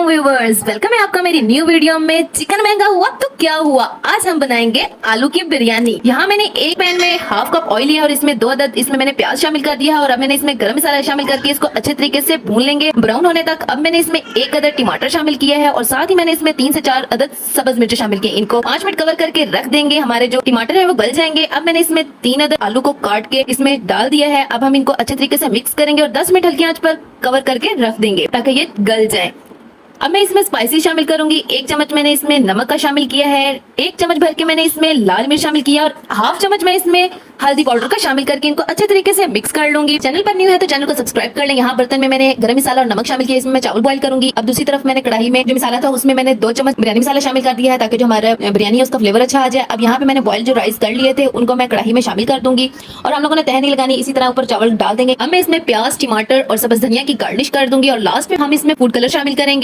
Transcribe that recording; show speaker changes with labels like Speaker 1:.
Speaker 1: वालेकुम viewers, welcome है आपका मेरी न्यू वीडियो में। चिकन महंगा हुआ तो क्या हुआ, आज हम बनाएंगे आलू की बिरयानी। यहाँ मैंने एक पैन में हाफ कप ऑयल लिया और इसमें 2 अदद इसमें मैंने प्याज शामिल कर दिया और अब मैंने इसमें गरम मसाला शामिल करके इसको अच्छे तरीके से भून लेंगे ब्राउन होने तक। अब मैंने इसमें 1 अदद टमाटर शामिल किया है और साथ ही मैंने इसमें 3 से 4 अदद सब्ज मिर्च शामिल किए। इनको 5 मिनट कवर करके रख देंगे, हमारे जो टमाटर है वो गल जाएंगे। अब मैंने इसमें 3 अदद आलू को काट के इसमें डाल दिया है। अब हम इनको अच्छे तरीके से मिक्स करेंगे और 10 मिनट हल्की आंच पर कवर करके रख देंगे ताकि ये गल जाए। अब मैं इसमें स्पाइसी शामिल करूंगी। 1 चम्मच मैंने इसमें नमक का शामिल किया है, 1 चम्मच भर के मैंने इसमें लाल मिर्च शामिल किया और हाफ चम्मच मैं इसमें हल्दी पाउडर का शामिल करके इनको अच्छे तरीके से मिक्स कर लूंगी। चैनल पर न्यू है तो चैनल को सब्सक्राइब कर लें। यहाँ बर्तन में मैंने गरम मसाला और नमक शामिल किया, इसमें मैं चावल बॉईल करूंगी। अब दूसरी तरफ मैंने कढ़ाई में जो मसाला था उसमें मैंने 2 चम्मच बिरयानी मसाला शामिल कर दिया है ताकि जो हमारा बिरयानी है उसका फ्लेवर अच्छा आ जाए। अब यहाँ पे मैंने बॉयल जो राइस कर लिए थे उनको मैं कढ़ाई में शामिल कर दूंगी और हम लोगों ने तह नहीं लगानी, इसी तरह ऊपर चावल डाल देंगे। अब मैं इसमें प्याज, टमाटर और सब्ज धनिया की गार्निश कर दूंगी और लास्ट में हम इसमें फूड कलर शामिल करेंगे।